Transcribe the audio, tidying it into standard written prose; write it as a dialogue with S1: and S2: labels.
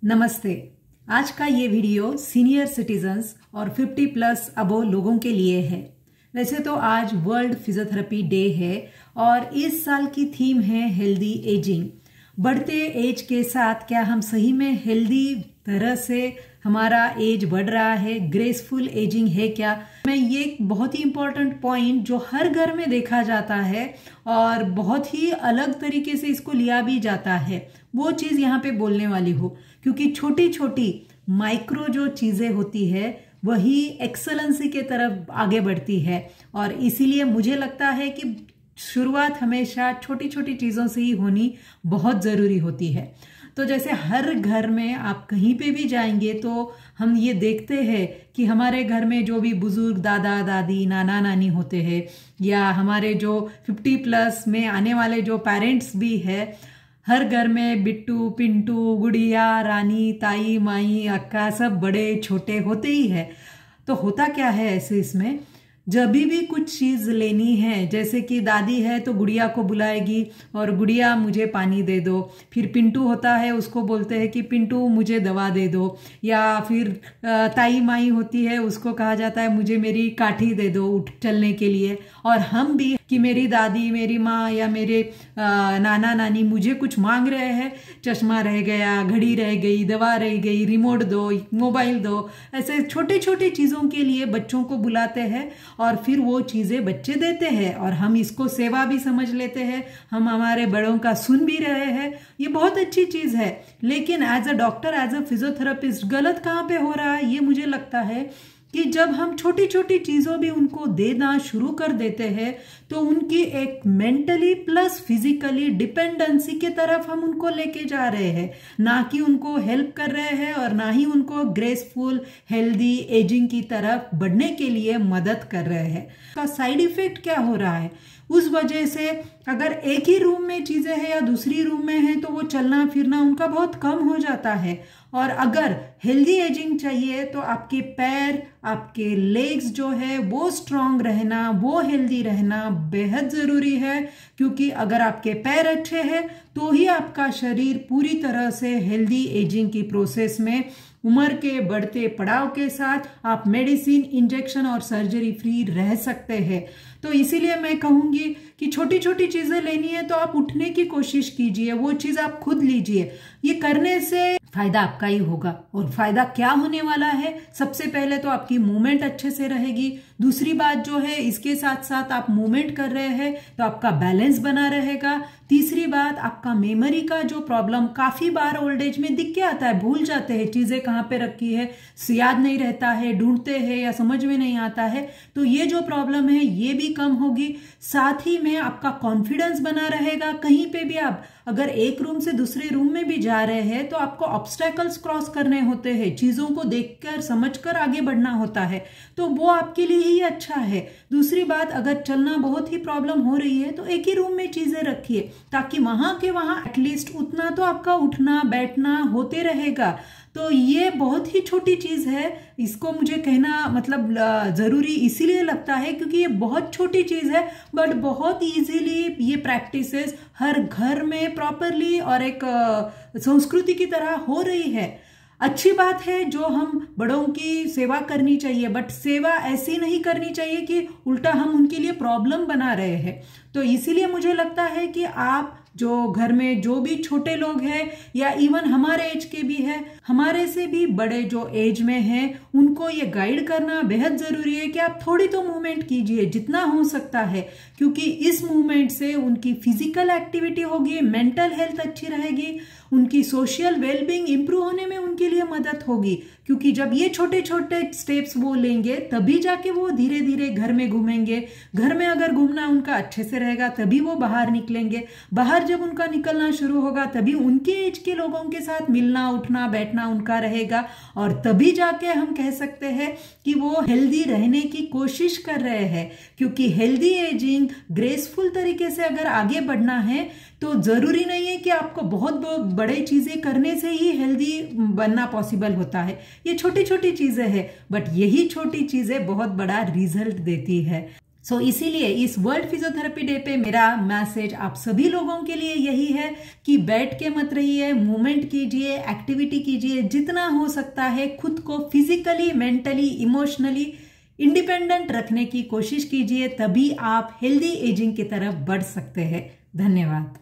S1: नमस्ते। आज का ये वीडियो सीनियर सिटीजन्स और 50 प्लस अबो लोगों के लिए है। वैसे तो आज वर्ल्ड फिजियोथेरेपी डे है और इस साल की थीम है हेल्दी एजिंग। बढ़ते एज के साथ क्या हम सही में हेल्दी तरह से हमारा एज बढ़ रहा है, ग्रेसफुल एजिंग है क्या? मैं ये एक बहुत ही इम्पोर्टेंट पॉइंट जो हर घर में देखा जाता है और बहुत ही अलग तरीके से इसको लिया भी जाता है, वो चीज़ यहाँ पे बोलने वाली हूँ। क्योंकि छोटी छोटी माइक्रो जो चीज़ें होती है वही एक्सलेंसी के तरफ आगे बढ़ती है और इसीलिए मुझे लगता है कि शुरुआत हमेशा छोटी छोटी चीज़ों से ही होनी बहुत ज़रूरी होती है। तो जैसे हर घर में आप कहीं पे भी जाएंगे तो हम ये देखते हैं कि हमारे घर में जो भी बुजुर्ग दादा दादी नाना नानी होते हैं या हमारे जो 50 प्लस में आने वाले जो पेरेंट्स भी है, हर घर में बिट्टू पिंटू गुड़िया रानी ताई माई अक्का सब बड़े छोटे होते ही है। तो होता क्या है ऐसे, इसमें जब भी कुछ चीज लेनी है, जैसे कि दादी है तो गुड़िया को बुलाएगी और गुड़िया मुझे पानी दे दो, फिर पिंटू होता है उसको बोलते हैं कि पिंटू मुझे दवा दे दो, या फिर ताई माई होती है उसको कहा जाता है मुझे मेरी काठी दे दो उठ चलने के लिए। और हम भी कि मेरी दादी मेरी माँ या मेरे नाना नानी मुझे कुछ मांग रहे हैं, चश्मा रह गया, घड़ी रह गई, दवा रह गई, रिमोट दो, मोबाइल दो, ऐसे छोटे छोटे चीज़ों के लिए बच्चों को बुलाते हैं और फिर वो चीज़ें बच्चे देते हैं और हम इसको सेवा भी समझ लेते हैं, हम हमारे बड़ों का सुन भी रहे हैं। ये बहुत अच्छी चीज़ है, लेकिन as a doctor as a physiotherapist गलत कहाँ पे हो रहा है ये मुझे लगता है कि जब हम छोटी छोटी चीज़ों भी उनको देना शुरू कर देते हैं तो उनकी एक मेंटली प्लस फिजिकली डिपेंडेंसी की तरफ हम उनको लेके जा रहे हैं, ना कि उनको हेल्प कर रहे हैं और ना ही उनको ग्रेसफुल हेल्दी एजिंग की तरफ बढ़ने के लिए मदद कर रहे हैं। का साइड इफेक्ट क्या हो रहा है, उस वजह से अगर एक ही रूम में चीज़ें हैं या दूसरी रूम में हैं तो वो चलना फिरना उनका बहुत कम हो जाता है। और अगर हेल्दी एजिंग चाहिए तो आपके पैर आपके लेग्स जो है वो स्ट्रांग रहना, वो हेल्दी रहना बेहद ज़रूरी है। क्योंकि अगर आपके पैर अच्छे हैं तो ही आपका शरीर पूरी तरह से हेल्दी एजिंग की प्रोसेस में उम्र के बढ़ते पड़ाव के साथ आप मेडिसिन इंजेक्शन और सर्जरी फ्री रह सकते हैं। तो इसीलिए मैं कहूँगी कि छोटी छोटी चीज़ें लेनी है तो आप उठने की कोशिश कीजिए, वो चीज़ आप खुद लीजिए। ये करने से फायदा आपका ही होगा। और फायदा क्या होने वाला है, सबसे पहले तो आपकी मूवमेंट अच्छे से रहेगी। दूसरी बात जो है, इसके साथ साथ आप मूवमेंट कर रहे हैं तो आपका बैलेंस बना रहेगा। तीसरी बात, आपका मेमोरी का जो प्रॉब्लम काफी बार ओल्ड एज में दिख के आता है, भूल जाते हैं चीजें कहाँ पे रखी है, याद नहीं रहता है, ढूंढते हैं या समझ में नहीं आता है, तो ये जो प्रॉब्लम है ये भी कम होगी। साथ ही में आपका कॉन्फिडेंस बना रहेगा। कहीं पे भी आप अगर एक रूम से दूसरे रूम में भी जा रहे हैं तो आपको ऑब्स्टेकल्स क्रॉस करने होते हैं, चीजों को देखकर समझकर आगे बढ़ना होता है, तो वो आपके लिए ही अच्छा है। दूसरी बात, अगर चलना बहुत ही प्रॉब्लम हो रही है तो एक ही रूम में चीजें रखिए ताकि वहां के वहां एटलीस्ट उतना तो आपका उठना बैठना होते रहेगा। तो ये बहुत ही छोटी चीज है, इसको मुझे कहना मतलब जरूरी इसीलिए लगता है क्योंकि ये बहुत छोटी चीज है बट बहुत इजीली ये प्रैक्टिसेस हर घर में प्रॉपरली और एक संस्कृति की तरह हो रही है। अच्छी बात है जो हम बड़ों की सेवा करनी चाहिए, बट सेवा ऐसी नहीं करनी चाहिए कि उल्टा हम उनके लिए प्रॉब्लम बना रहे हैं। तो इसीलिए मुझे लगता है कि आप जो घर में जो भी छोटे लोग हैं या इवन हमारे एज के भी हैं, हमारे से भी बड़े जो एज में हैं, उनको ये गाइड करना बेहद जरूरी है कि आप थोड़ी तो मूवमेंट कीजिए जितना हो सकता है, क्योंकि इस मूवमेंट से उनकी फिजिकल एक्टिविटी होगी, मेंटल हेल्थ अच्छी रहेगी, उनकी सोशल वेलबींग इंप्रूव होने में उनके लिए मदद होगी। क्योंकि जब ये छोटे छोटे स्टेप्स वो लेंगे तभी जाके वो धीरे धीरे घर में घूमेंगे। घर में अगर घूमना उनका अच्छे से रहेगा तभी वो बाहर निकलेंगे। बाहर जब उनका निकलना शुरू होगा तभी उनके एज के लोगों के साथ मिलना उठना बैठना उनका रहेगा और तभी जाके हम कह सकते हैं कि वो हेल्दी रहने की कोशिश कर रहे हैं। क्योंकि हेल्दी एजिंग ग्रेसफुल तरीके से अगर आगे बढ़ना है तो जरूरी नहीं है कि आपको बहुत बहुत बड़े चीजें करने से ही हेल्दी बनना पॉसिबल होता है। ये छोटी छोटी चीजें हैं बट यही छोटी चीजें बहुत बड़ा रिजल्ट देती है। सो इसीलिए इस वर्ल्ड फिजियोथेरेपी डे पे मेरा मैसेज आप सभी लोगों के लिए यही है कि बैठ के मत रहिए, मूवमेंट कीजिए, एक्टिविटी कीजिए, जितना हो सकता है खुद को फिजिकली, मेंटली, इमोशनली इंडिपेंडेंट रखने की कोशिश कीजिए, तभी आप हेल्दी एजिंग की तरफ बढ़ सकते हैं। धन्यवाद।